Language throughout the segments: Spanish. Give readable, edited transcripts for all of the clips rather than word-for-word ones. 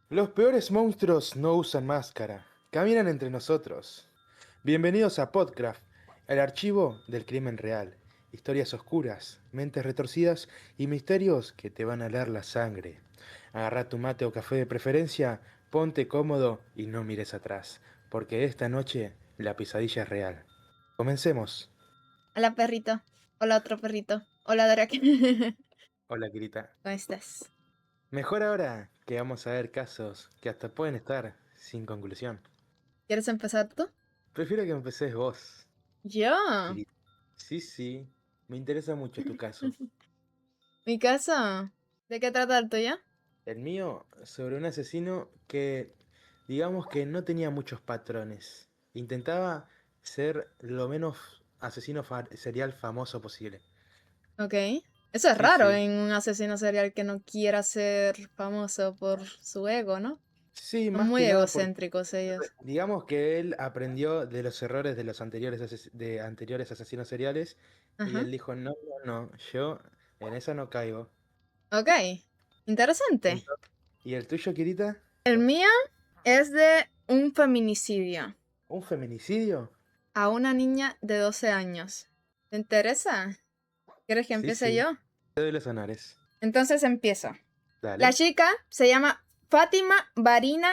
Los peores monstruos no usan máscara, caminan entre nosotros. Bienvenidos a Podcraft, el archivo del crimen real. Historias oscuras, mentes retorcidas y misterios que te van a helar la sangre. Agarra tu mate o café de preferencia, ponte cómodo y no mires atrás, porque esta noche la pesadilla es real. Comencemos. Hola perrito. Hola otro perrito. Hola Drac. Hola, Kirita. ¿Cómo estás? Mejor ahora que vamos a ver casos que hasta pueden estar sin conclusión. ¿Quieres empezar tú? Prefiero que empeces vos. Yo. Sí, sí, me interesa mucho tu caso. Mi casa. ¿De qué trata el tuyo? El mío, sobre un asesino que, digamos que no tenía muchos patrones. Intentaba ser lo menos serial famoso posible. Ok. Eso es Sí, raro sí. en un asesino serial que no quiera ser famoso por su ego, ¿no? Sí, Son más muy que nada porque, egocéntricos ellos. digamos que él aprendió de los errores de los anteriores asesinos seriales y Ajá. él dijo, no, no, no, yo en eso no caigo. Ok. Interesante. ¿Y el tuyo, Kirita? El mío es de un feminicidio ¿Un feminicidio? a una niña de 12 años. ¿Te interesa? ¿Quieres que Sí, empiece sí. yo? Te doy los honores. Entonces empiezo. La Dale. chica se llama Fátima Varina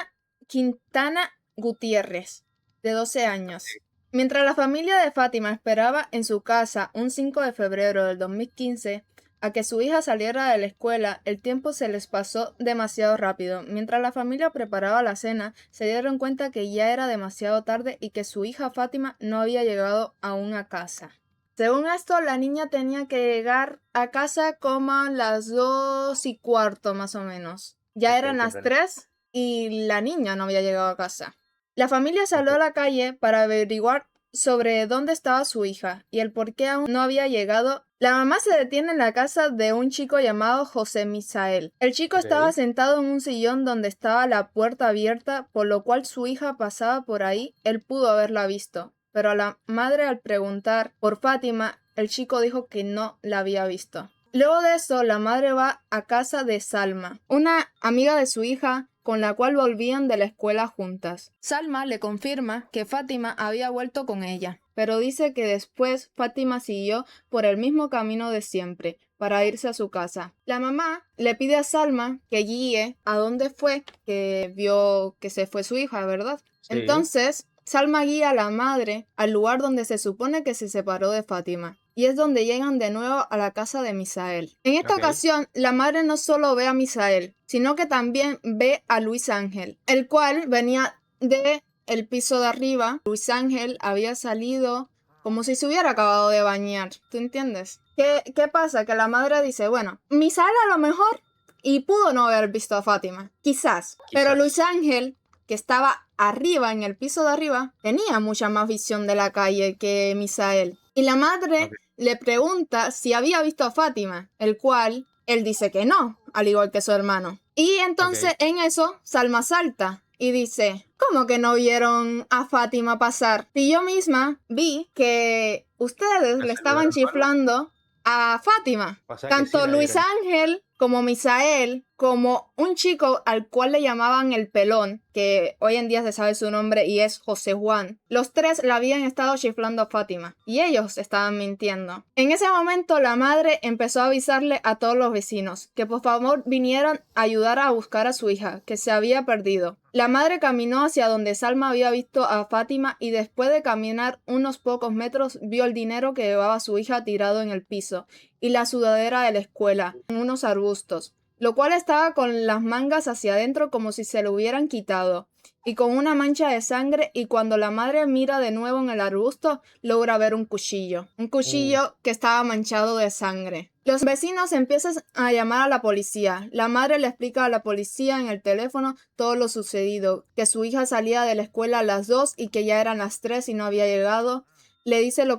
Quintana Gutiérrez, de 12 años. Mientras la familia de Fátima esperaba en su casa un 5 de febrero del 2015 a que su hija saliera de la escuela, el tiempo se les pasó demasiado rápido. Mientras la familia preparaba la cena, se dieron cuenta que ya era demasiado tarde y que su hija Fátima no había llegado aún a casa. Según esto, la niña tenía que llegar a casa como a las 2:15 más o menos. Ya Ok, eran las temprano. 3 y la niña no había llegado a casa. La familia Ok. salió a la calle para averiguar sobre dónde estaba su hija y el por qué aún no había llegado. La mamá se detiene en la casa de un chico llamado José Misael. El chico estaba Ok. sentado en un sillón donde estaba la puerta abierta, por lo cual su hija pasaba por ahí, él pudo haberla visto. Pero a la madre, al preguntar por Fátima, el chico dijo que no la había visto. Luego de eso, la madre va a casa de Salma, una amiga de su hija con la cual volvían de la escuela juntas. Salma le confirma que Fátima había vuelto con ella, pero dice que después Fátima siguió por el mismo camino de siempre para irse a su casa. La mamá le pide a Salma que guíe a dónde fue, que vio que se fue su hija, ¿verdad? Sí. Entonces, Salma guía a la madre al lugar donde se supone que se separó de Fátima, y es donde llegan de nuevo a la casa de Misael. En esta Ok. ocasión, la madre no solo ve a Misael, sino que también ve a Luis Ángel, el cual venía de el piso de arriba. Luis Ángel había salido como si se hubiera acabado de bañar, ¿tú entiendes? ¿Qué pasa? Que la madre dice, bueno, Misael a lo mejor y pudo no haber visto a Fátima, quizás, pero Luis Quizás. Ángel, que estaba arriba, en el piso de arriba, tenía mucha más visión de la calle que Misael. Y la madre Ok. le pregunta si había visto a Fátima, el cual él dice que no, al igual que su hermano. Y entonces Ok. en eso Salma salta y dice, ¿cómo que no vieron a Fátima pasar? Si yo misma vi que ustedes ¿La le estaban saludaron o algo? chiflando a Fátima. O sea que sí Tanto la Luis vieron. Ángel como Misael, como un chico al cual le llamaban el Pelón, que hoy en día se sabe su nombre y es José Juan, los tres le habían estado chiflando a Fátima y ellos estaban mintiendo. En ese momento la madre empezó a avisarle a todos los vecinos que por favor vinieran a ayudar a buscar a su hija, que se había perdido. La madre caminó hacia donde Salma había visto a Fátima y después de caminar unos pocos metros vio el dinero que llevaba su hija tirado en el piso y la sudadera de la escuela en unos arbustos, lo cual estaba con las mangas hacia adentro como si se lo hubieran quitado y con una mancha de sangre, y cuando la madre mira de nuevo en el arbusto logra ver un Uh, cuchillo que estaba manchado de sangre. Los vecinos empiezan a llamar a la policía. La madre le explica a la policía en el teléfono todo lo sucedido, que su hija salía de la escuela a las 2 y que ya eran las 3 y no había llegado. Le dice lo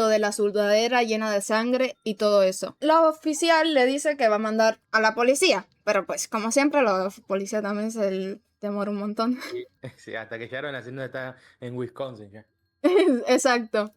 de la sudadera llena de sangre y todo eso. La oficial le dice que va a mandar a la policía, pero pues como siempre la policía también se demora un montón. sí. Sí, hasta que llegaron haciendo está en Wisconsin ya. Exacto.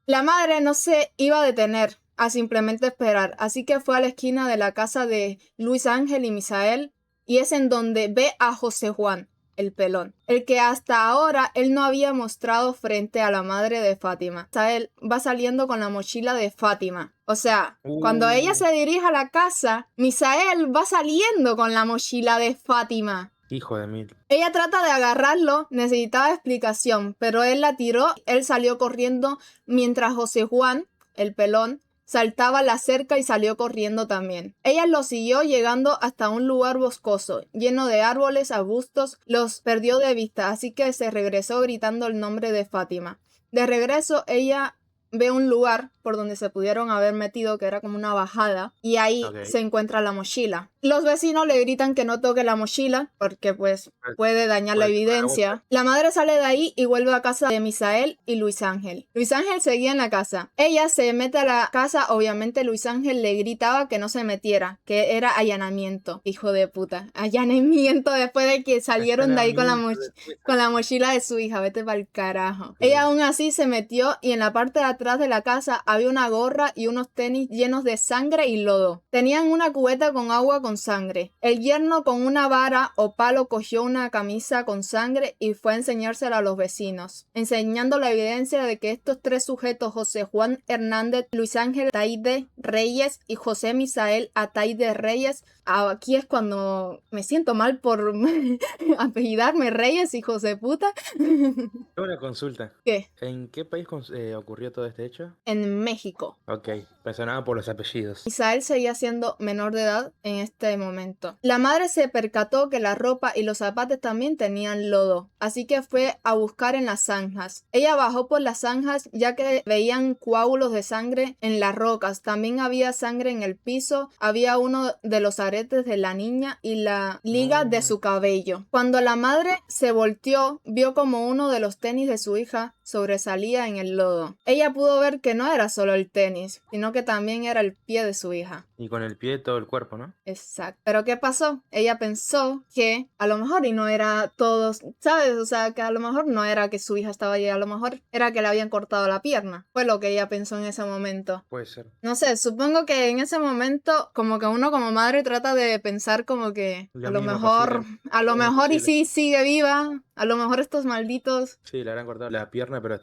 La madre no se iba a detener a simplemente esperar, así que fue a la esquina de la casa de Luis Ángel y Misael y es en donde ve a José Juan, el pelón, el que hasta ahora él no había mostrado frente a la madre de Fátima. O sea, él va saliendo con la mochila de Fátima. O sea, cuando ella se dirige a la casa, Misael va saliendo con la mochila de Fátima. Hijo de mil. Ella trata de agarrarlo, necesitaba explicación, pero él la tiró, él salió corriendo mientras José Juan, el pelón, saltaba la cerca y salió corriendo también. Ella lo siguió llegando hasta un lugar boscoso, lleno de árboles, arbustos, los perdió de vista, así que se regresó gritando el nombre de Fátima. De regreso, ella ve un lugar por donde se pudieron haber metido, que era como una bajada, y ahí se encuentra la mochila. Los vecinos le gritan que no toque la mochila, porque pues puede dañar la evidencia. La madre sale de ahí y vuelve a casa de Misael y Luis Ángel. Luis Ángel seguía en la casa. Ella se mete a la casa, obviamente Luis Ángel le gritaba que no se metiera, que era allanamiento. Hijo de puta. Allanamiento después de que salieron de ahí con la mochila de su hija. Vete pa'l carajo. Ella aún así se metió y en la parte de atrás de la casa había una gorra y unos tenis llenos de sangre y lodo. Tenían una cubeta con agua con sangre. El yerno con una vara o palo cogió una camisa con sangre y fue a enseñársela a los vecinos, enseñando la evidencia de que estos tres sujetos, José Juan Hernández, Luis Ángel Ataide Reyes y José Misael Ataide Reyes. Aquí es cuando me siento mal por apellidarme Reyes, hijos de puta. Una consulta. ¿Qué? ¿En qué país ocurrió todo este hecho? En México. Ok, pensaba por los apellidos. Misael seguía siendo menor de edad en este momento. La madre se percató que la ropa y los zapatos también tenían lodo, así que fue a buscar en las zanjas. Ella bajó por las zanjas ya que veían coágulos de sangre en las rocas. También había sangre en el piso, había uno de los aretes de la niña y la liga de su cabello. Cuando la madre se volteó, vio como uno de los tenis de su hija sobresalía en el lodo. Ella pudo ver que no era solo el tenis, sino que también era el pie de su hija. Y con el pie todo el cuerpo, ¿no? Exacto. Pero ¿qué pasó? Ella pensó que a lo mejor y no era todos, ¿sabes? O sea, que a lo mejor no era que su hija estaba allí, a lo mejor era que le habían cortado la pierna. Fue lo que ella pensó en ese momento. Puede ser. No sé, supongo que en ese momento como que uno como madre trata de pensar como que a lo mejor y sí sigue viva, a lo mejor estos malditos. Sí, le habrán cortado la pierna, pero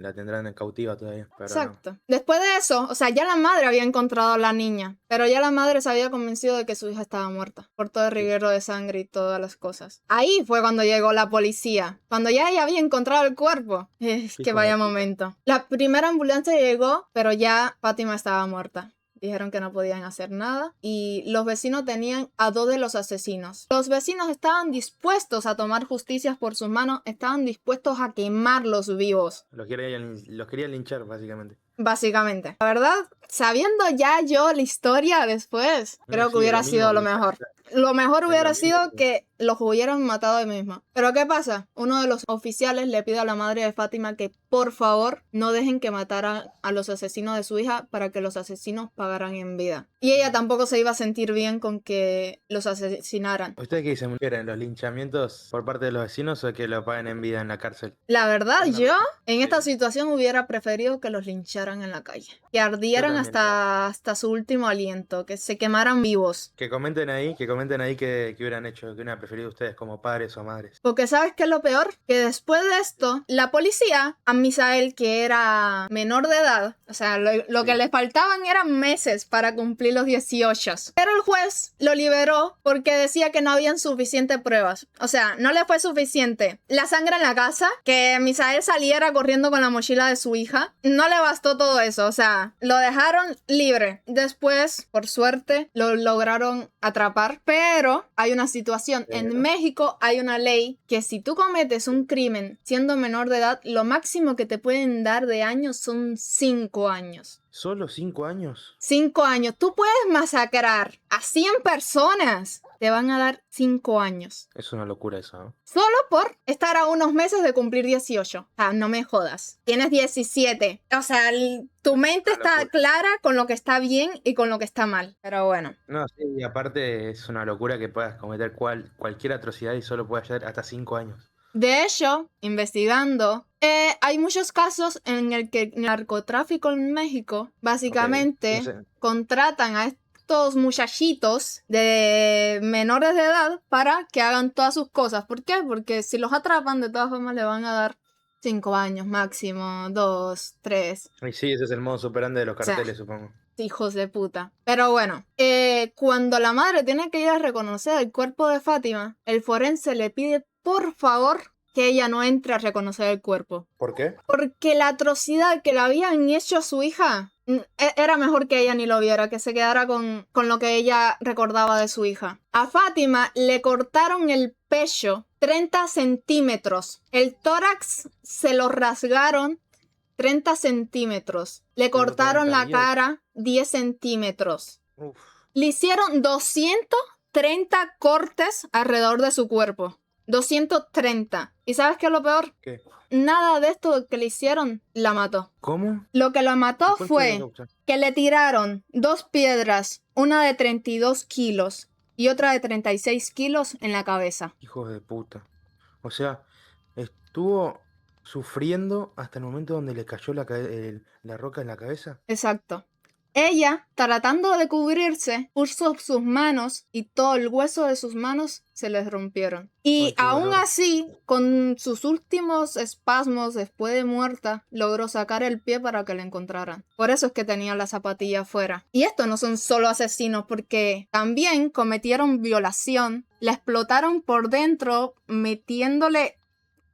la tendrán en cautiva todavía. Pero exacto. No. Después de eso, o sea, ya la madre había encontrado a la niña, pero ya la madre se había convencido de que su hija estaba muerta por todo el reguero de sangre y todas las cosas. Ahí fue cuando llegó la policía, cuando ya ella había encontrado el cuerpo. Es que vaya momento. La primera ambulancia llegó, pero ya Fátima estaba muerta. Dijeron que no podían hacer nada y los vecinos tenían a 2 de los asesinos. Los vecinos estaban dispuestos a tomar justicia por sus manos, estaban dispuestos a quemarlos vivos. Los querían linchar, básicamente. Básicamente. La verdad, sabiendo ya yo la historia después, creo que hubiera sido lo mejor. Lo mejor hubiera sido que los hubieran matado ahí mismo. Pero ¿qué pasa? Uno de los oficiales le pide a la madre de Fátima que por favor no dejen que mataran a los asesinos de su hija para que los asesinos pagaran en vida. Y ella tampoco se iba a sentir bien con que los asesinaran. ¿Ustedes qué dicen? ¿Quieren los linchamientos por parte de los vecinos o que lo paguen en vida en la cárcel? La verdad, yo en esta situación hubiera preferido que los lincharan en la calle. Que ardieran hasta su último aliento, que se quemaran vivos. Que comenten ahí que hubieran hecho, que hubieran preferido ustedes como padres o madres. Porque ¿sabes qué es lo peor? Que después de esto, la policía, a Misael, que era menor de edad, o sea, lo que le faltaban eran meses para cumplir los 18. Pero el juez lo liberó porque decía que no habían suficientes pruebas. O sea, no le fue suficiente la sangre en la casa, que Misael saliera corriendo con la mochila de su hija. No le bastó todo eso, o sea, lo dejaron libre. Después, por suerte, lo lograron atrapar, pero hay una situación. En México hay una ley que si tú cometes un crimen siendo menor de edad, lo máximo que te pueden dar de años son 5 años. ¿Solo 5 años? 5 años. Tú puedes masacrar a 100 personas. Te van a dar 5 años. Es una locura eso, ¿no? Solo por estar a unos meses de cumplir 18. Ah, no me jodas. Tienes 17. O sea, tu mente está clara con lo que está bien y con lo que está mal. Pero bueno. No, sí, y aparte es una locura que puedas cometer cualquier atrocidad y solo puedas llegar hasta 5 años. De hecho, investigando, hay muchos casos en el que el narcotráfico en México básicamente contratan a estos estos muchachitos de menores de edad para que hagan todas sus cosas. ¿Por qué? Porque si los atrapan, de todas formas le van a dar 5 años máximo, 2, 3. Y sí, ese es el modo superante de los O sea, carteles, supongo. hijos de puta. Pero bueno, cuando la madre tiene que ir a reconocer el cuerpo de Fátima, el forense le pide por favor que ella no entre a reconocer el cuerpo. ¿Por qué? Porque la atrocidad que le habían hecho a su hija era mejor que ella ni lo viera, que se quedara con lo que ella recordaba de su hija. A Fátima le cortaron el pecho 30 centímetros. El tórax se lo rasgaron 30 centímetros. Le cortaron la cara 10 centímetros. Uf. Le hicieron 230 cortes alrededor de su cuerpo. 230. ¿Y sabes qué es lo peor? ¿Qué? Nada de esto que le hicieron la mató. ¿Cómo? Lo que la mató ¿Cuál fue la causa? que le tiraron 2 piedras, una de 32 kilos y otra de 36 kilos en la cabeza. Hijos de puta. O sea, estuvo sufriendo hasta el momento donde le cayó la roca en la cabeza. Exacto. Ella, tratando de cubrirse, puso sus manos y todo el hueso de sus manos se les rompieron. Y Ay, qué aún dolor. así, con sus últimos espasmos después de muerta, logró sacar el pie para que la encontraran. Por eso es que tenía la zapatilla afuera. Y estos no son solo asesinos, porque también cometieron violación, la explotaron por dentro, metiéndole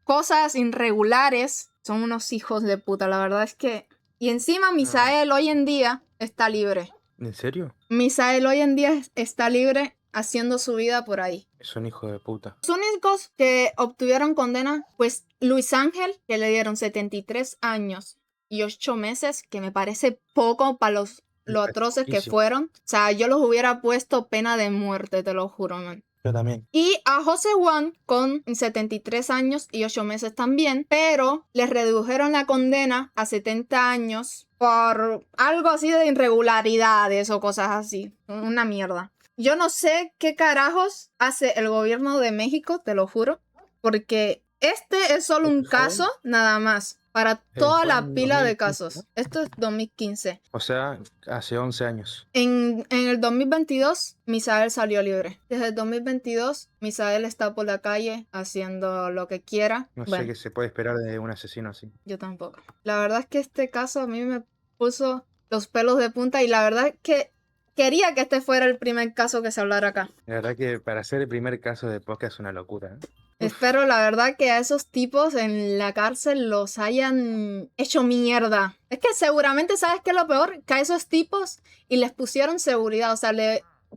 cosas irregulares. Son unos hijos de puta, la verdad es que... Y encima Misael hoy en día está libre. ¿En serio? Misael hoy en día está libre haciendo su vida por ahí. Son hijos de puta. Los únicos que obtuvieron condena, pues Luis Ángel, que le dieron 73 años y 8 meses, que me parece poco para lo atroces que Poquísimo. fueron. O sea, yo los hubiera puesto pena de muerte, te lo juro, man. Yo también. Y a José Juan con 73 años y 8 meses también, pero les redujeron la condena a 70 años por algo así de irregularidades o cosas así. Una mierda. Yo no sé qué carajos hace el gobierno de México, te lo juro, porque este es solo un caso nada más para toda Fue la en pila de 2015, casos. ¿no? Esto es 2015. O sea, hace 11 años. En el 2022, Misael salió libre. Desde el 2022, Misael está por la calle haciendo lo que quiera. No sé Bueno, qué se puede esperar de un asesino así. yo tampoco. La verdad es que este caso a mí me puso los pelos de punta y la verdad es que quería que este fuera el primer caso que se hablara acá. La verdad que para ser el primer caso de podcast es una locura, ¿eh? Espero, la verdad, que a esos tipos en la cárcel los hayan hecho mierda. Es que seguramente, ¿sabes qué es lo peor? Que a esos tipos y les pusieron seguridad, o sea,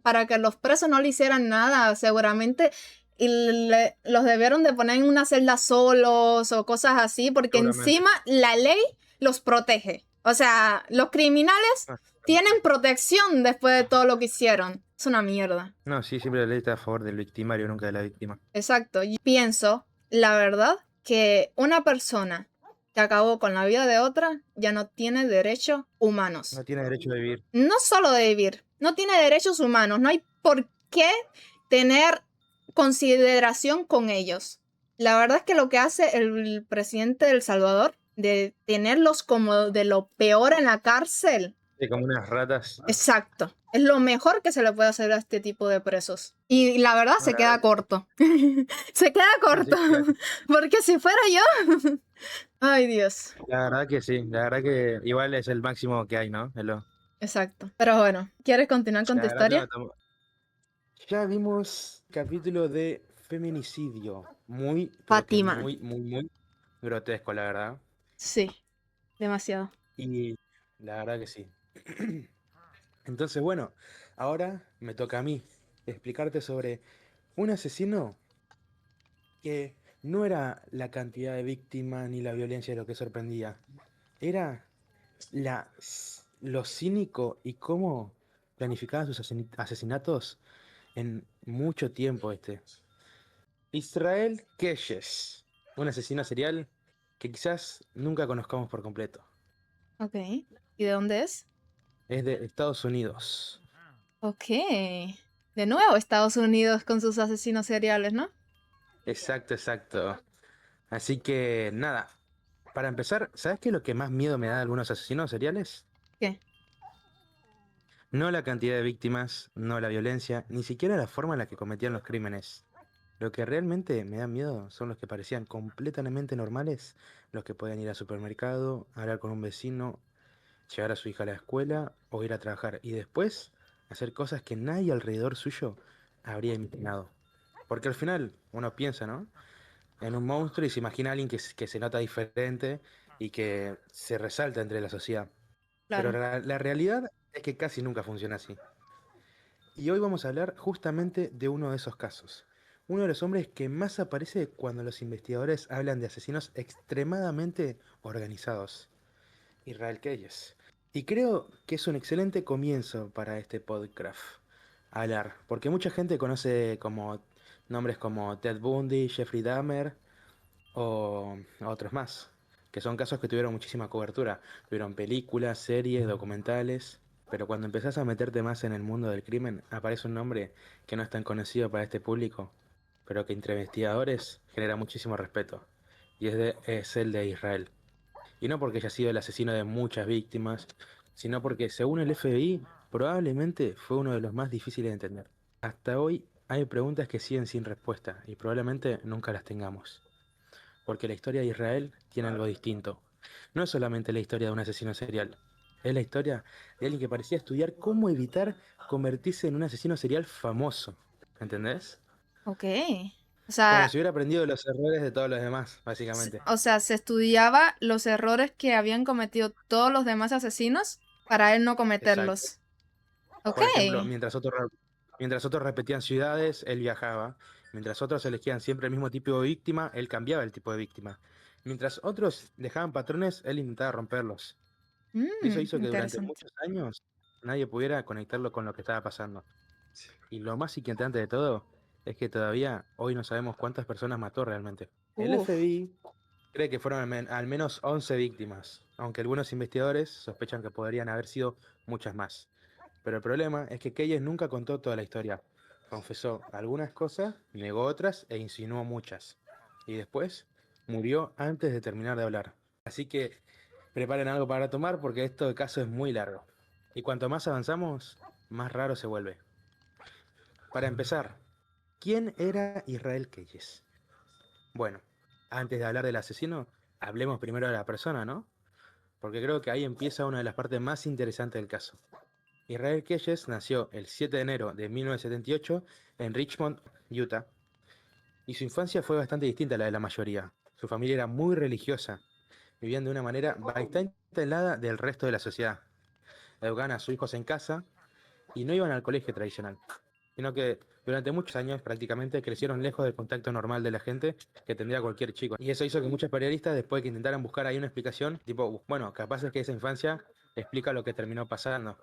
para que los presos no le hicieran nada, seguramente los debieron de poner en una celda solos o cosas así, porque Seguramente. encima la ley los protege. O sea, los criminales Ah, tienen protección después de todo lo que hicieron. Es una mierda. No, sí, siempre la ley está a favor del victimario, nunca de la víctima. Exacto. Y pienso, la verdad, que una persona que acabó con la vida de otra ya no tiene derechos humanos. No tiene derecho de vivir. No solo de vivir, no tiene derechos humanos. No hay por qué tener consideración con ellos. La verdad es que lo que hace el presidente de El Salvador, de tenerlos como de lo peor en la cárcel, Sí, como unas ratas. exacto. Es lo mejor que se le puede hacer a este tipo de presos. Y la verdad No, se la queda verdad. corto. Se queda corto. Sí, claro. Porque si fuera yo... Ay, Dios. La verdad que sí, la verdad que igual es el máximo que hay, ¿no? Exacto. Pero bueno, ¿quieres continuar con La tu verdad historia? ya vimos capítulo de feminicidio. Muy, pero que Fátima. muy grotesco, la verdad. Sí, demasiado. Y la verdad que sí. Entonces, bueno, ahora me toca a mí explicarte sobre un asesino que no era la cantidad de víctimas ni la violencia lo que sorprendía. Era lo cínico y cómo planificaba sus asesinatos en mucho tiempo este. Israel Keyes, un asesino serial que quizás nunca conozcamos por completo. Ok. ¿Y de dónde es? Es de Estados Unidos. Ok. De nuevo Estados Unidos con sus asesinos seriales, ¿no? Exacto. Así que nada, para empezar, ¿sabes qué es lo que más miedo me da de algunos asesinos seriales? ¿Qué? No la cantidad de víctimas, no la violencia, ni siquiera la forma en la que cometían los crímenes. Lo que realmente me da miedo son los que parecían completamente normales, los que podían ir al supermercado, hablar con un vecino, llevar a su hija a la escuela o ir a trabajar y después hacer cosas que nadie alrededor suyo habría imaginado. Porque al final uno piensa, ¿no? En un monstruo y se imagina a alguien que se nota diferente y que se resalta entre la sociedad. Pero Claro. la realidad es que casi nunca funciona así. Y hoy vamos a hablar justamente de uno de esos casos. Uno de los hombres que más aparece cuando los investigadores hablan de asesinos extremadamente organizados. Israel Keyes. Y creo que es un excelente comienzo para este podcast hablar, porque mucha gente conoce como nombres como Ted Bundy, Jeffrey Dahmer o otros más, que son casos que tuvieron muchísima cobertura, tuvieron películas, series, documentales, pero cuando empezás a meterte más en el mundo del crimen, aparece un nombre que no es tan conocido para este público, pero que entre investigadores genera muchísimo respeto, y es el de Israel. Y no porque haya sido el asesino de muchas víctimas, sino porque, según el FBI, probablemente fue uno de los más difíciles de entender. Hasta hoy hay preguntas que siguen sin respuesta y probablemente nunca las tengamos. Porque la historia de Israel tiene algo distinto. No es solamente la historia de un asesino serial, es la historia de alguien que parecía estudiar cómo evitar convertirse en un asesino serial famoso. ¿Entendés? Ok. O Como sea, si hubiera aprendido de los errores de todos los demás, básicamente. se estudiaba los errores que habían cometido todos los demás asesinos para él no Exacto. cometerlos. Ok. Por ejemplo, mientras otros repetían ciudades, él viajaba. Mientras otros elegían siempre el mismo tipo de víctima, él cambiaba el tipo de víctima. Mientras otros dejaban patrones, él intentaba romperlos. Y eso hizo que durante Interesante. muchos años nadie pudiera conectarlo con lo que estaba pasando. Y lo más inquietante de todo es que todavía hoy no sabemos cuántas personas mató realmente. El Uf. FBI cree que fueron al menos 11 víctimas, aunque algunos investigadores sospechan que podrían haber sido muchas más. Pero el problema es que Keyes nunca contó toda la historia. Confesó algunas cosas, negó otras e insinuó muchas. Y después murió antes de terminar de hablar. Así que preparen algo para tomar porque este caso es muy largo. Y cuanto más avanzamos, más raro se vuelve. Para empezar, ¿quién era Israel Keyes? Bueno, antes de hablar del asesino, hablemos primero de la persona, ¿no? Porque creo que ahí empieza una de las partes más interesantes del caso. Israel Keyes nació el 7 de enero de 1978 en Richmond, Utah, y su infancia fue bastante distinta a la de la mayoría. Su familia era muy religiosa, vivían de una manera bastante aislada del resto de la sociedad. Educaban a sus hijos en casa y no iban al colegio tradicional, sino que durante muchos años prácticamente crecieron lejos del contacto normal de la gente que tendría cualquier chico. Y eso hizo que muchos periodistas, después de que intentaran buscar ahí una explicación, tipo, bueno, capaz es que esa infancia explica lo que terminó pasando,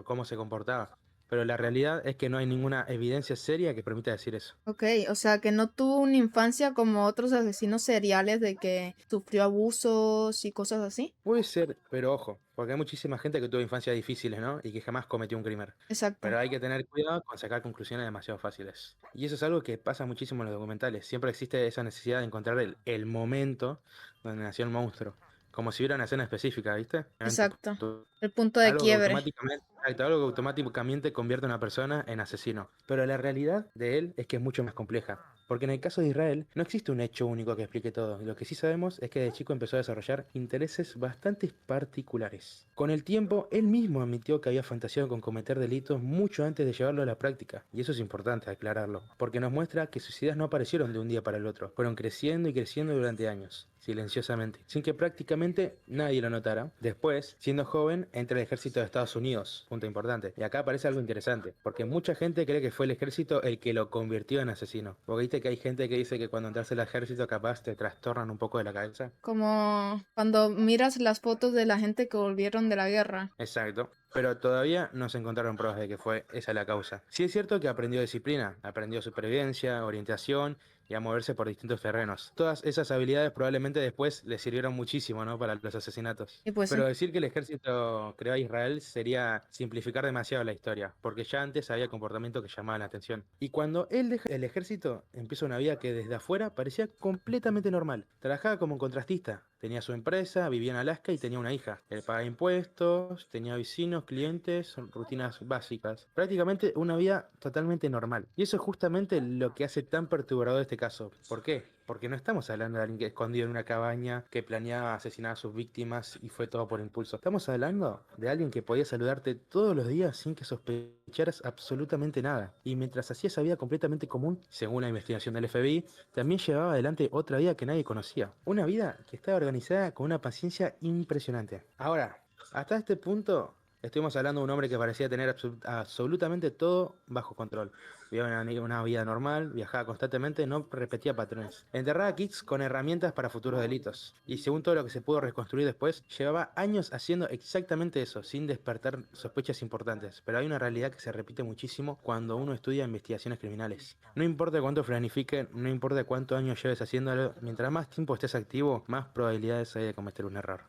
cómo se comportaba. Pero la realidad es que no hay ninguna evidencia seria que permita decir eso. Ok, o sea que no tuvo una infancia como otros asesinos seriales de que sufrió abusos y cosas así. Puede ser, pero ojo, porque hay muchísima gente que tuvo infancias difíciles, ¿no? Y que jamás cometió un crimen. Exacto. Pero hay que tener cuidado con sacar conclusiones demasiado fáciles. Y eso es algo que pasa muchísimo en los documentales. Siempre existe esa necesidad de encontrar el momento donde nació el monstruo. Como si hubiera una escena específica, ¿viste? Exacto. El punto de Algo que quiebre. automáticamente, exacto, algo que automáticamente convierte a una persona en asesino. Pero la realidad de él es que es mucho más compleja. Porque en el caso de Israel no existe un hecho único que explique todo. Y lo que sí sabemos es que de chico empezó a desarrollar intereses bastante particulares. Con el tiempo, él mismo admitió que había fantaseado con cometer delitos mucho antes de llevarlo a la práctica. Y eso es importante aclararlo, porque nos muestra que sus ideas no aparecieron de un día para el otro. Fueron creciendo y creciendo durante años, silenciosamente, sin que prácticamente nadie lo notara. Después, siendo joven, entra al ejército de Estados Unidos, punto importante. Y acá aparece algo interesante, porque mucha gente cree que fue el ejército el que lo convirtió en asesino. Porque viste que hay gente que dice que cuando entras al ejército capaz te trastornan un poco de la cabeza. Como cuando miras las fotos de la gente que volvieron de la guerra. Exacto. Pero todavía no se encontraron pruebas de que fue esa la causa. Sí es cierto que aprendió disciplina, aprendió supervivencia, orientación y a moverse por distintos terrenos. Todas esas habilidades probablemente después le sirvieron muchísimo, ¿no? Para los asesinatos. Y pues Pero sí. decir que el ejército creó a Israel sería simplificar demasiado la historia, porque ya antes había comportamientos que llamaban la atención. Y cuando él deja el ejército, empieza una vida que desde afuera parecía completamente normal. Trabajaba como contrastista, Tenía su empresa, vivía en Alaska y tenía una hija. Él pagaba impuestos, tenía vecinos, clientes, rutinas básicas. Prácticamente una vida totalmente normal. Y eso es justamente lo que hace tan perturbador este caso. ¿Por qué? Porque no estamos hablando de alguien que escondido en una cabaña, que planeaba asesinar a sus víctimas y fue todo por impulso. Estamos hablando de alguien que podía saludarte todos los días sin que sospecharas absolutamente nada. Y mientras hacía esa vida completamente común, según la investigación del FBI, también llevaba adelante otra vida que nadie conocía. Una vida que estaba organizada con una paciencia impresionante. Ahora, hasta este punto, estuvimos hablando de un hombre que parecía tener absolutamente todo bajo control. Vivía una vida normal, viajaba constantemente, no repetía patrones. Enterraba kits con herramientas para futuros delitos. Y según todo lo que se pudo reconstruir después, llevaba años haciendo exactamente eso, sin despertar sospechas importantes. Pero hay una realidad que se repite muchísimo cuando uno estudia investigaciones criminales. No importa cuánto planifiquen, no importa cuántos años lleves haciéndolo, mientras más tiempo estés activo, más probabilidades hay de cometer un error.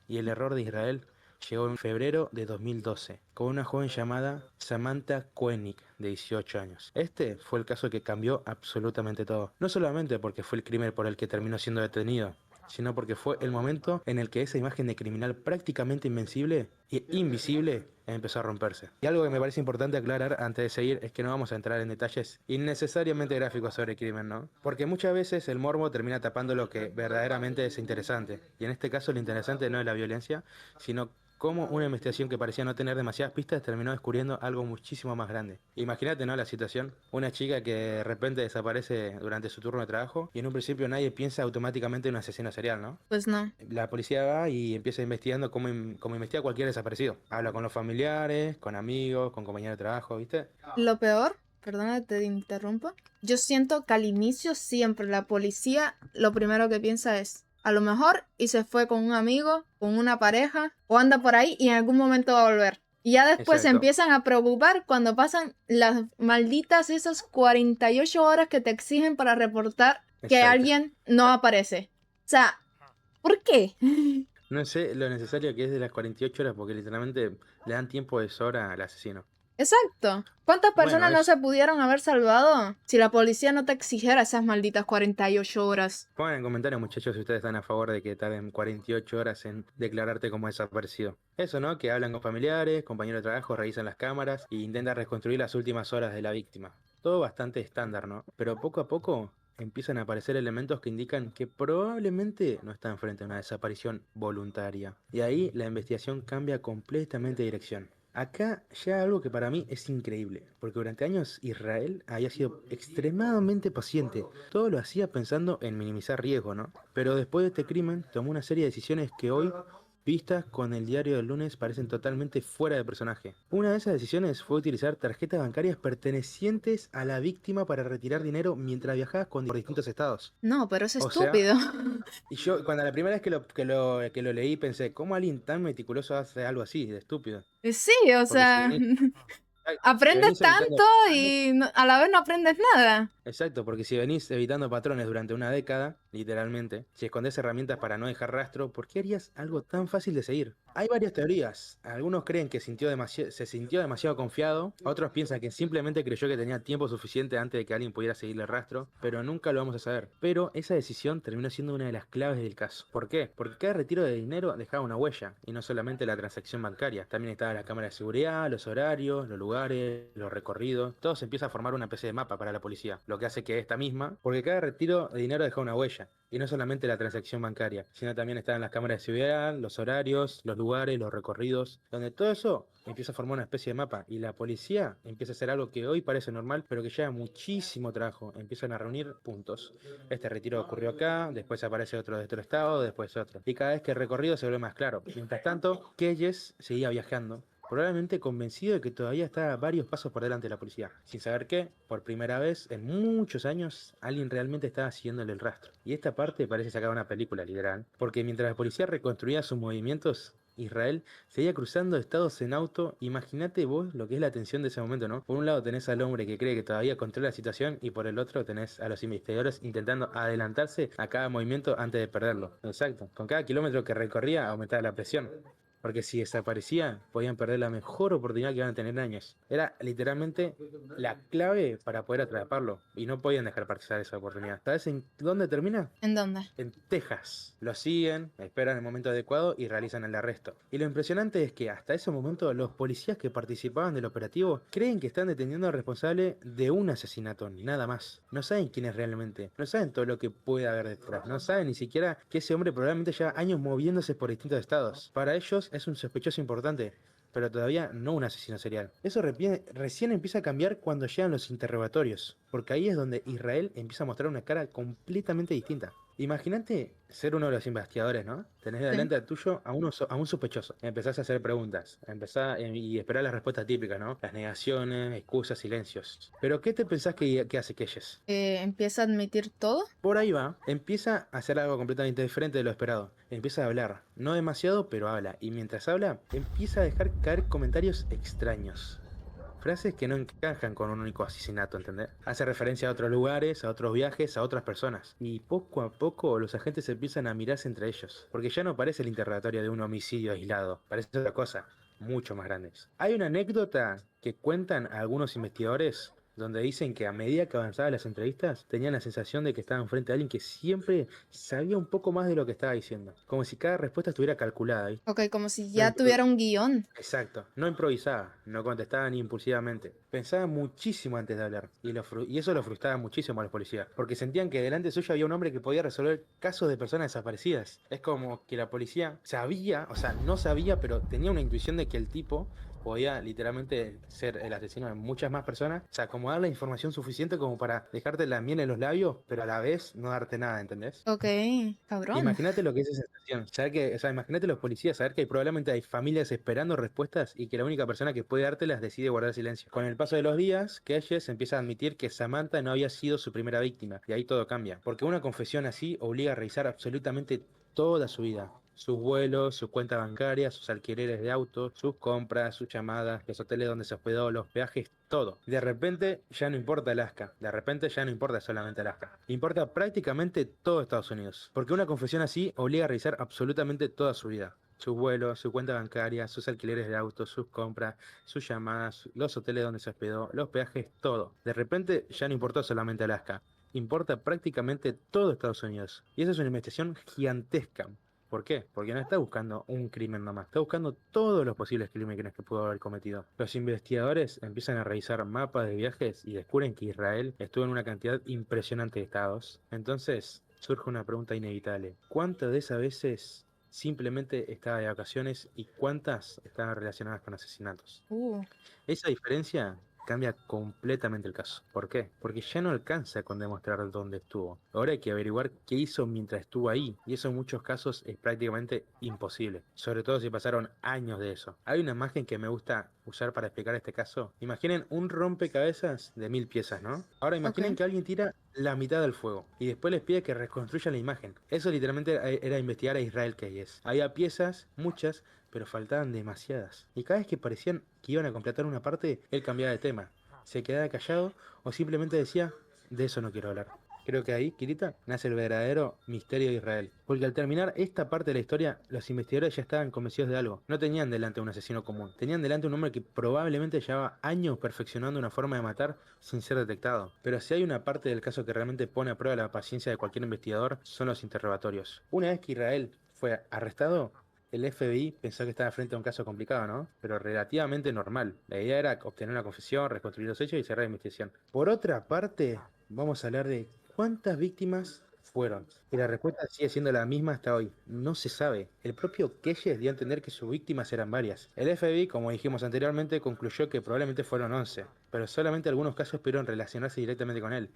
Y el error de Israel llegó en febrero de 2012, con una joven llamada Samantha Koenig, de 18 años. Este fue el caso que cambió absolutamente todo. No solamente porque fue el crimen por el que terminó siendo detenido, sino porque fue el momento en el que esa imagen de criminal prácticamente invencible e invisible empezó a romperse. Y algo que me parece importante aclarar antes de seguir es que no vamos a entrar en detalles innecesariamente gráficos sobre el crimen, ¿no? Porque muchas veces el morbo termina tapando lo que verdaderamente es interesante. Y en este caso lo interesante no es la violencia, sino cómo una investigación que parecía no tener demasiadas pistas terminó descubriendo algo muchísimo más grande. Imagínate, ¿no? La situación. Una chica que de repente desaparece durante su turno de trabajo y en un principio nadie piensa automáticamente en un asesino serial, ¿no? Pues no. La policía va y empieza investigando como investiga cualquier desaparecido. Habla con los familiares, con amigos, con compañeros de trabajo, ¿viste? Lo peor, perdona que te interrumpa, yo siento que al inicio siempre la policía lo primero que piensa es, a lo mejor y se fue con un amigo, con una pareja, o anda por ahí y en algún momento va a volver. Y ya después se Exacto, empiezan a preocupar cuando pasan las malditas esas 48 horas que te exigen para reportar que exacto. alguien no aparece. O sea, ¿por qué? No sé lo necesario que es de las 48 horas porque literalmente le dan tiempo de sobra al asesino. Exacto. ¿Cuántas Bueno, personas no es... se pudieron haber salvado si la policía no te exigiera esas malditas 48 horas? Pongan en comentarios, muchachos, si ustedes están a favor de que tarden 48 horas en declararte como desaparecido. Eso, ¿no? Que hablan con familiares, compañeros de trabajo, revisan las cámaras e intentan reconstruir las últimas horas de la víctima. Todo bastante estándar, ¿no? Pero poco a poco empiezan a aparecer elementos que indican que probablemente no están frente a una desaparición voluntaria. Y ahí la investigación cambia completamente de dirección. Acá ya algo que para mí es increíble, porque durante años Israel había sido extremadamente paciente. Todo lo hacía pensando en minimizar riesgo, ¿no? Pero después de este crimen tomó una serie de decisiones que hoy, vistas con el diario del lunes, parecen totalmente fuera de personaje. Una de esas decisiones fue utilizar tarjetas bancarias pertenecientes a la víctima para retirar dinero mientras viajaba por distintos estados. No, pero es O sea, estúpido. y yo cuando la primera vez que lo leí pensé, ¿cómo alguien tan meticuloso hace algo así, de estúpido? Sí, o Porque si sea, venís, si aprendes venís evitando tanto patrones, y a la vez no aprendes nada. exacto, porque si venís evitando patrones durante una década, literalmente, si escondés herramientas para no dejar rastro, ¿por qué harías algo tan fácil de seguir? Hay varias teorías. Algunos creen que se sintió demasiado confiado, otros piensan que simplemente creyó que tenía tiempo suficiente antes de que alguien pudiera seguirle el rastro, pero nunca lo vamos a saber. Pero esa decisión terminó siendo una de las claves del caso. ¿Por qué? Porque cada retiro de dinero dejaba una huella, y no solamente la transacción bancaria. También estaba la cámara de seguridad, los horarios, los lugares, los recorridos. Todo se empieza a formar una especie de mapa para la policía, lo que hace que esta misma, porque cada retiro de dinero deja una huella. Y no solamente la transacción bancaria, sino también están las cámaras de seguridad, los horarios, los lugares, los recorridos, donde todo eso empieza a formar una especie de mapa y la policía empieza a hacer algo que hoy parece normal, pero que lleva muchísimo trabajo. Empiezan a reunir puntos. Este retiro ocurrió acá, después aparece otro de otro estado, después otro. Y cada vez que el recorrido se vuelve más claro. Mientras tanto, Keyes seguía viajando, probablemente convencido de que todavía estaba varios pasos por delante de la policía. Sin saber que, por primera vez en muchos años, alguien realmente estaba siguiéndole el rastro. Y esta parte parece sacar una película, literal. Porque mientras la policía reconstruía sus movimientos, Israel seguía cruzando estados en auto. Imagínate vos lo que es la tensión de ese momento, ¿no? Por un lado tenés al hombre que cree que todavía controla la situación y por el otro tenés a los investigadores intentando adelantarse a cada movimiento antes de perderlo. Exacto. Con cada kilómetro que recorría aumentaba la presión. porque si desaparecía, podían perder la mejor oportunidad que iban a tener en años. Era literalmente la clave para poder atraparlo, y no podían dejar pasar esa oportunidad. ¿Sabes en dónde termina? ¿En dónde? En Texas. Lo siguen, esperan el momento adecuado y realizan el arresto. Y lo impresionante es que hasta ese momento los policías que participaban del operativo creen que están deteniendo al responsable de un asesinato, nada más. No saben quién es realmente, no saben todo lo que puede haber detrás, no saben ni siquiera que ese hombre probablemente lleva años moviéndose por distintos estados. Para ellos es un sospechoso importante, pero todavía no un asesino serial. Eso recién empieza a cambiar cuando llegan los interrogatorios, porque ahí es donde Israel empieza a mostrar una cara completamente distinta. Imagínate ser uno de los investigadores, ¿no? Tenés Sí. delante al tuyo a un sospechoso. Empezás a hacer preguntas, y esperar las respuestas típicas, ¿no? Las negaciones, excusas, silencios. Pero ¿qué te pensás que hace Keyes? ¿Empieza a admitir todo? Por ahí va, empieza a hacer algo completamente diferente de lo esperado. Empieza a hablar, no demasiado, pero habla. Y mientras habla, empieza a dejar caer comentarios extraños. Frases que no encajan con un único asesinato, ¿entendés? Hace referencia a otros lugares, a otros viajes, a otras personas. Y poco a poco los agentes empiezan a mirarse entre ellos. Porque ya no parece el interrogatorio de un homicidio aislado, parece otra cosa, mucho más grande. Hay una anécdota que cuentan algunos investigadores donde dicen que a medida que avanzaban las entrevistas, tenían la sensación de que estaban frente a alguien que siempre sabía un poco más de lo que estaba diciendo. Como si cada respuesta estuviera calculada, ¿viste? Ok, como si No ya impro- tuviera un guión. Exacto, no improvisaba, no contestaba ni impulsivamente. Pensaba muchísimo antes de hablar, y eso lo frustraba muchísimo a los policías, porque sentían que delante suyo había un hombre que podía resolver casos de personas desaparecidas. Es como que la policía sabía, o sea, no sabía, pero tenía una intuición de que el tipo podía literalmente ser el asesino de muchas más personas. O sea, como dar la información suficiente como para dejarte la miel en los labios, pero a la vez no darte nada, ¿entendés? Ok, cabrón. Imagínate lo que es esa sensación, saber que, o sea, imagínate los policías, saber que probablemente hay familias esperando respuestas y que la única persona que puede dártelas decide guardar silencio. Con el paso de los días, Keyes empieza a admitir que Samantha no había sido su primera víctima, y ahí todo cambia, porque una confesión así obliga a revisar absolutamente toda su vida. Sus vuelos, su cuenta bancaria, sus alquileres de autos, sus compras, sus llamadas, los hoteles donde se hospedó, los peajes, todo. De repente ya no importa Alaska, de repente ya no importa solamente Alaska. Importa prácticamente todo Estados Unidos, porque una confesión así obliga a revisar absolutamente toda su vida. Sus vuelos, su cuenta bancaria, sus alquileres de autos, sus compras, sus llamadas, los hoteles donde se hospedó, los peajes, todo. De repente ya no importó solamente Alaska, importa prácticamente todo Estados Unidos. Y esa es una investigación gigantesca. ¿Por qué? Porque no está buscando un crimen nomás, está buscando todos los posibles crímenes que pudo haber cometido. Los investigadores empiezan a revisar mapas de viajes y descubren que Israel estuvo en una cantidad impresionante de estados. Entonces surge una pregunta inevitable. ¿Cuántas de esas veces simplemente estaba de vacaciones y cuántas estaban relacionadas con asesinatos? Uh, Esa diferencia cambia completamente el caso. ¿Por qué? Porque ya no alcanza con demostrar dónde estuvo. Ahora hay que averiguar qué hizo mientras estuvo ahí. Y eso en muchos casos es prácticamente imposible. Sobre todo si pasaron años de eso. Hay una imagen que me gusta usar para explicar este caso. Imaginen un rompecabezas de 1000 piezas, ¿no? Ahora ok. imaginen que alguien tira la mitad del fuego y después les pide que reconstruyan la imagen. Eso literalmente era investigar a Israel Keyes. Había piezas, muchas, pero faltaban demasiadas. Y cada vez que parecían que iban a completar una parte, él cambiaba de tema. Se quedaba callado o simplemente decía, de eso no quiero hablar. Creo que ahí, Kirita, nace el verdadero misterio de Israel. Porque al terminar esta parte de la historia, los investigadores ya estaban convencidos de algo. No tenían delante un asesino común. Tenían delante un hombre que probablemente llevaba años perfeccionando una forma de matar sin ser detectado. Pero si hay una parte del caso que realmente pone a prueba la paciencia de cualquier investigador, son los interrogatorios. Una vez que Israel fue arrestado, el FBI pensó que estaba frente a un caso complicado, ¿no? Pero relativamente normal. La idea era obtener una confesión, reconstruir los hechos y cerrar la investigación. Por otra parte, vamos a hablar de cuántas víctimas fueron. Y la respuesta sigue siendo la misma hasta hoy. No se sabe. El propio Keyes dio a entender que sus víctimas eran varias. El FBI, como dijimos anteriormente, concluyó que probablemente fueron 11, pero solamente algunos casos pudieron relacionarse directamente con él.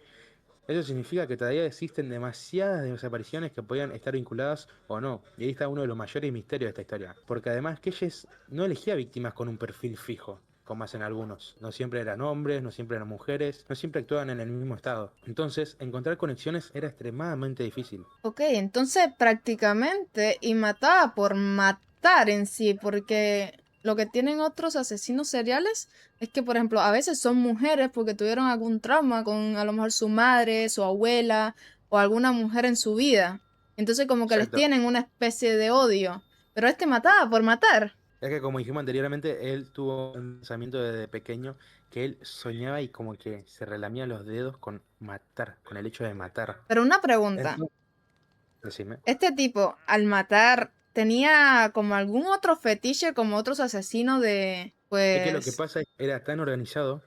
Eso significa que todavía existen demasiadas desapariciones que podían estar vinculadas o no, y ahí está uno de los mayores misterios de esta historia. Porque además Keyes no elegía víctimas con un perfil fijo, como hacen algunos. No siempre eran hombres, no siempre eran mujeres, no siempre actuaban en el mismo estado. Entonces, encontrar conexiones era extremadamente difícil. Ok, entonces prácticamente y mataba por matar en sí, porque lo que tienen otros asesinos seriales es que, por ejemplo, a veces son mujeres porque tuvieron algún trauma con a lo mejor su madre, su abuela o alguna mujer en su vida. Entonces como que les Exacto. tienen una especie de odio. Pero este mataba por matar. Es que como dijimos anteriormente, él tuvo un pensamiento desde pequeño que él soñaba y como que se relamía los dedos con matar, con el hecho de matar. Pero una pregunta, Entonces, decime. este tipo, al matar, ¿tenía como algún otro fetiche como otros asesinos de, Es que lo que pues, pasa es que era tan organizado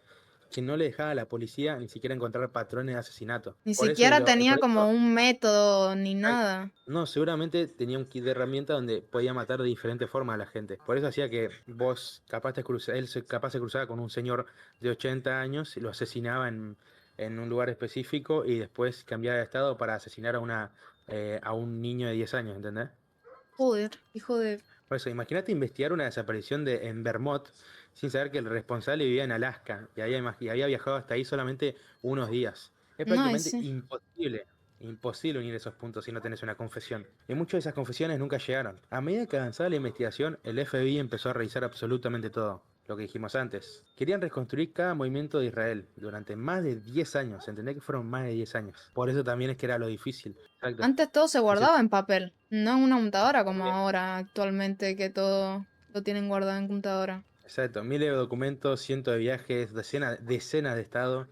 que no le dejaba a la policía ni siquiera encontrar patrones de asesinato. ni Por eso, siquiera tenía por como eso, un método ni nada? no, seguramente tenía un kit de herramientas donde podía matar de diferentes formas a la gente. Por eso hacía que vos capaz capaz se cruzaba con un señor de 80 años y lo asesinaba en un lugar específico y después cambiaba de estado para asesinar a un niño de 10 años, ¿entendés? Joder, hijo de... Por eso, imagínate investigar una desaparición en Vermont sin saber que el responsable vivía en Alaska y había viajado hasta ahí solamente unos días. Es No, y prácticamente sí. imposible unir esos puntos si no tenés una confesión. Y muchas de esas confesiones nunca llegaron. A medida que avanzaba la investigación, el FBI empezó a revisar absolutamente todo. Lo que dijimos antes. Querían reconstruir cada movimiento de Israel durante más de 10 años. Entendés que fueron más de 10 años. Por eso también es que era lo difícil. Exacto. Antes todo se Ese- guardaba en papel, no en una computadora como ahora actualmente que todo lo tienen guardado en computadora. Exacto, miles de documentos, cientos de viajes, decenas de estados,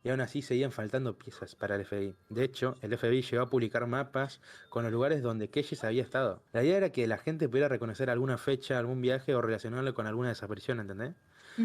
y aún así seguían faltando piezas para el FBI. De hecho, el FBI llegó a publicar mapas con los lugares donde Keyes había estado. La idea era que la gente pudiera reconocer alguna fecha, algún viaje o relacionarlo con alguna desaparición, ¿entendés?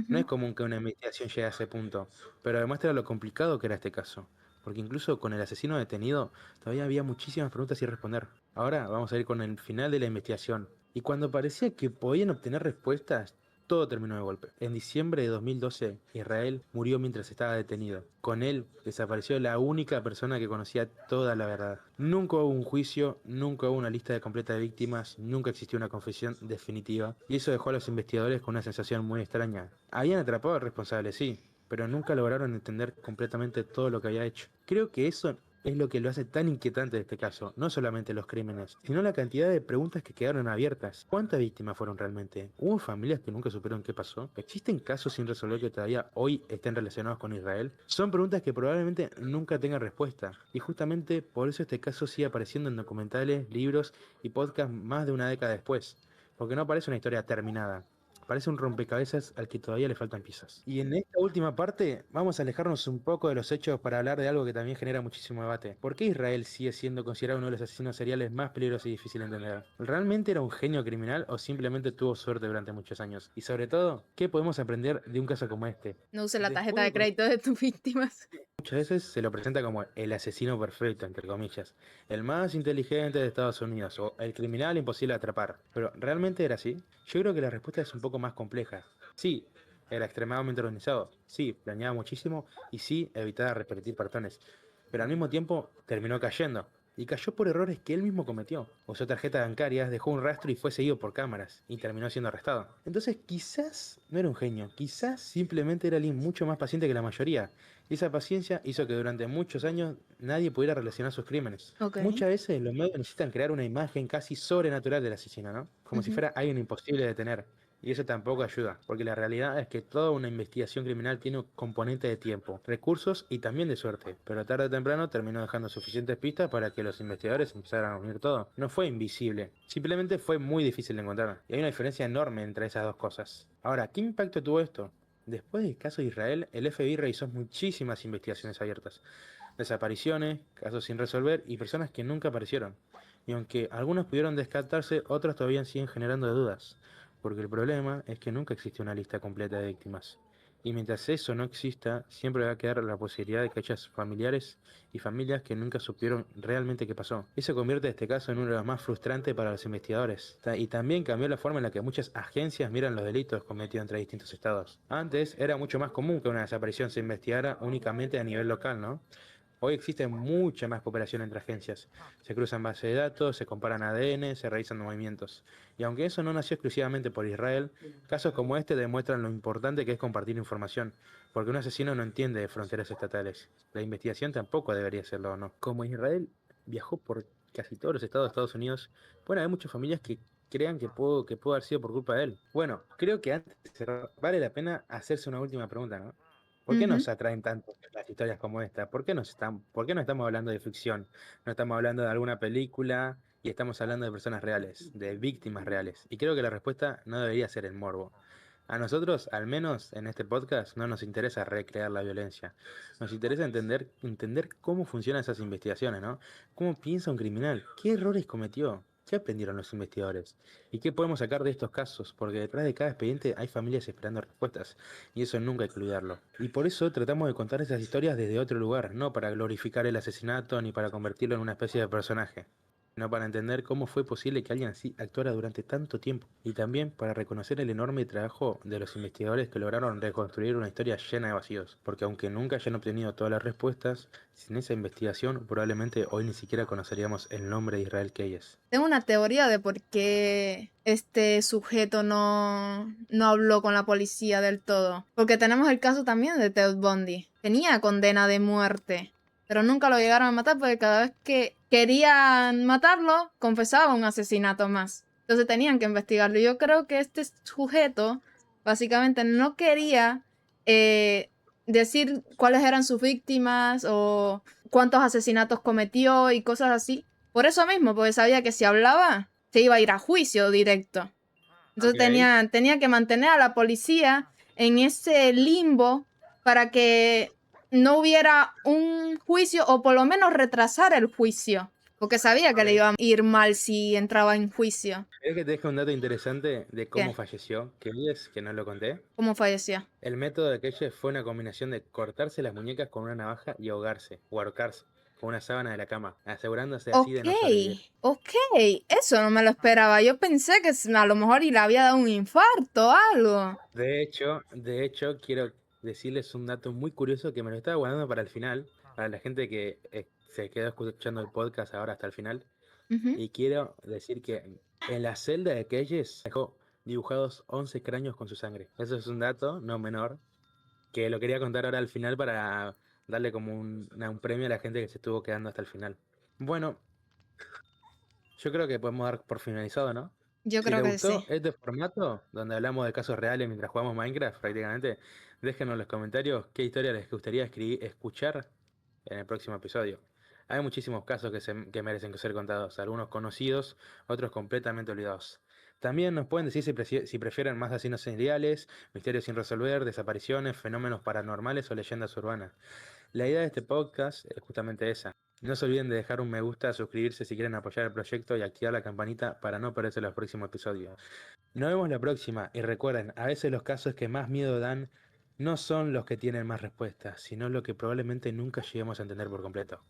No es Ujú. común que una investigación llegue a ese punto, pero demuestra lo complicado que era este caso. Porque incluso con el asesino detenido, todavía había muchísimas preguntas sin responder. Ahora vamos a ir con el final de la investigación. Y cuando parecía que podían obtener respuestas, todo terminó de golpe. En diciembre de 2012, Israel murió mientras estaba detenido. Con él desapareció la única persona que conocía toda la verdad. Nunca hubo un juicio, nunca hubo una lista de completa de víctimas, nunca existió una confesión definitiva. Y eso dejó a los investigadores con una sensación muy extraña. Habían atrapado al responsable, sí, pero nunca lograron entender completamente todo lo que había hecho. Creo que eso es lo que lo hace tan inquietante de este caso, no solamente los crímenes, sino la cantidad de preguntas que quedaron abiertas. ¿Cuántas víctimas fueron realmente? ¿Hubo familias que nunca supieron qué pasó? ¿Existen casos sin resolver que todavía hoy estén relacionados con Israel? Son preguntas que probablemente nunca tengan respuesta, y justamente por eso este caso sigue apareciendo en documentales, libros y podcasts más de una década después, porque no parece una historia terminada. Parece un rompecabezas al que todavía le faltan piezas. Y en esta última parte vamos a alejarnos un poco de los hechos para hablar de algo que también genera muchísimo debate. ¿Por qué Israel sigue siendo considerado uno de los asesinos seriales más peligrosos y difíciles de entender? ¿Realmente era un genio criminal o simplemente tuvo suerte durante muchos años? Y sobre todo, ¿qué podemos aprender de un caso como este? No use la tarjeta Después de de crédito de tus víctimas. muchas veces se lo presenta como el asesino perfecto, entre comillas, el más inteligente de Estados Unidos o el criminal imposible de atrapar. Pero ¿realmente era así? Yo creo que la respuesta es un poco más compleja. Sí, era extremadamente organizado, sí, planeaba muchísimo y sí, evitaba repetir patrones. Pero al mismo tiempo terminó cayendo. Y cayó por errores que él mismo cometió. Usó tarjetas bancarias, dejó un rastro y fue seguido por cámaras. Y terminó siendo arrestado. Entonces quizás no era un genio. Quizás simplemente era alguien mucho más paciente que la mayoría. Y esa paciencia hizo que durante muchos años nadie pudiera relacionar sus crímenes. Ok. Muchas veces los medios necesitan crear una imagen casi sobrenatural del asesino, ¿no? Como si Ujú. fuera alguien imposible de detener. Y eso tampoco ayuda, porque la realidad es que toda una investigación criminal tiene un componente de tiempo, recursos y también de suerte. Pero tarde o temprano terminó dejando suficientes pistas para que los investigadores empezaran a unir todo. No fue invisible, simplemente fue muy difícil de encontrar. Y hay una diferencia enorme entre esas dos cosas. Ahora, ¿qué impacto tuvo esto? Después del caso de Israel, el FBI realizó muchísimas investigaciones abiertas, desapariciones, casos sin resolver y personas que nunca aparecieron. Y aunque algunos pudieron descartarse, otros todavía siguen generando dudas, porque el problema es que nunca existe una lista completa de víctimas. Y mientras eso no exista, siempre va a quedar la posibilidad de que haya familiares y familias que nunca supieron realmente qué pasó. Eso convierte este caso en uno de los más frustrantes para los investigadores. Y también cambió la forma en la que muchas agencias miran los delitos cometidos entre distintos estados. Antes era mucho más común que una desaparición se investigara únicamente a nivel local, ¿no? Hoy existe mucha más cooperación entre agencias. Se cruzan bases de datos, se comparan ADN, se revisan movimientos. Y aunque eso no nació exclusivamente por Israel, casos como este demuestran lo importante que es compartir información, porque un asesino no entiende de fronteras estatales. La investigación tampoco debería serlo, ¿o no? Como Israel viajó por casi todos los estados de Estados Unidos, bueno, hay muchas familias que crean que pudo haber sido por culpa de él. Bueno, creo que antes de cerrar, vale la pena hacerse una última pregunta, ¿no? ¿Por qué nos atraen tanto las historias como esta? ¿Por qué no estamos hablando de ficción? No estamos hablando de alguna película y estamos hablando de personas reales, de víctimas reales. Y creo que la respuesta no debería ser el morbo. A nosotros, al menos en este podcast, no nos interesa recrear la violencia. Nos interesa entender cómo funcionan esas investigaciones, ¿no? ¿Cómo piensa un criminal? ¿Qué errores cometió? ¿Qué aprendieron los investigadores? ¿Y qué podemos sacar de estos casos? Porque detrás de cada expediente hay familias esperando respuestas. Y eso nunca hay que olvidarlo. Y por eso tratamos de contar esas historias desde otro lugar, no para glorificar el asesinato ni para convertirlo en una especie de personaje, sino para entender cómo fue posible que alguien así actuara durante tanto tiempo. Y también para reconocer el enorme trabajo de los investigadores que lograron reconstruir una historia llena de vacíos. Porque aunque nunca hayan obtenido todas las respuestas, sin esa investigación probablemente hoy ni siquiera conoceríamos el nombre de Israel Keyes. Tengo una teoría de por qué este sujeto no habló con la policía del todo. Porque tenemos el caso también de Ted Bundy. Tenía condena de muerte, pero nunca lo llegaron a matar porque cada vez que querían matarlo, confesaba un asesinato más. Entonces tenían que investigarlo. Yo creo que este sujeto básicamente no quería decir cuáles eran sus víctimas o cuántos asesinatos cometió y cosas así. Por eso mismo, porque sabía que si hablaba, se iba a ir a juicio directo. Entonces Ok. tenía que mantener a la policía en ese limbo para que no hubiera un juicio o por lo menos retrasar el juicio. Porque sabía que le iba a ir mal si entraba en juicio. ¿Querés que te deje un dato interesante de cómo ¿Qué? falleció Keyes, que no lo conté? ¿Cómo falleció? El método de Keyes fue una combinación de cortarse las muñecas con una navaja y ahogarse, o ahorcarse, con una sábana de la cama, asegurándose así Ok, de no sobrevivir. ok. Eso no me lo esperaba. Yo pensé que a lo mejor y le había dado un infarto o algo. De hecho, quiero decirles un dato muy curioso que me lo estaba guardando para el final, para la gente que se quedó escuchando el podcast ahora hasta el final. Ujú. Y quiero decir que en la celda de Keyes dejó dibujados 11 cráneos con su sangre. Eso es un dato no menor, que lo quería contar ahora al final para darle como un premio a la gente que se estuvo quedando hasta el final. Bueno, yo creo que podemos dar por finalizado, ¿no? Yo Si creo les que sí. gustó este formato, donde hablamos de casos reales mientras jugamos Minecraft prácticamente, déjenos en los comentarios qué historia les gustaría escuchar en el próximo episodio. Hay muchísimos casos que merecen ser contados, algunos conocidos, otros completamente olvidados. También nos pueden decir si prefieren más asesinos seriales, misterios sin resolver, desapariciones, fenómenos paranormales o leyendas urbanas. La idea de este podcast es justamente esa. No se olviden de dejar un me gusta, suscribirse si quieren apoyar el proyecto y activar la campanita para no perderse los próximos episodios. Nos vemos la próxima y recuerden, a veces los casos que más miedo dan no son los que tienen más respuestas, sino los que probablemente nunca lleguemos a entender por completo.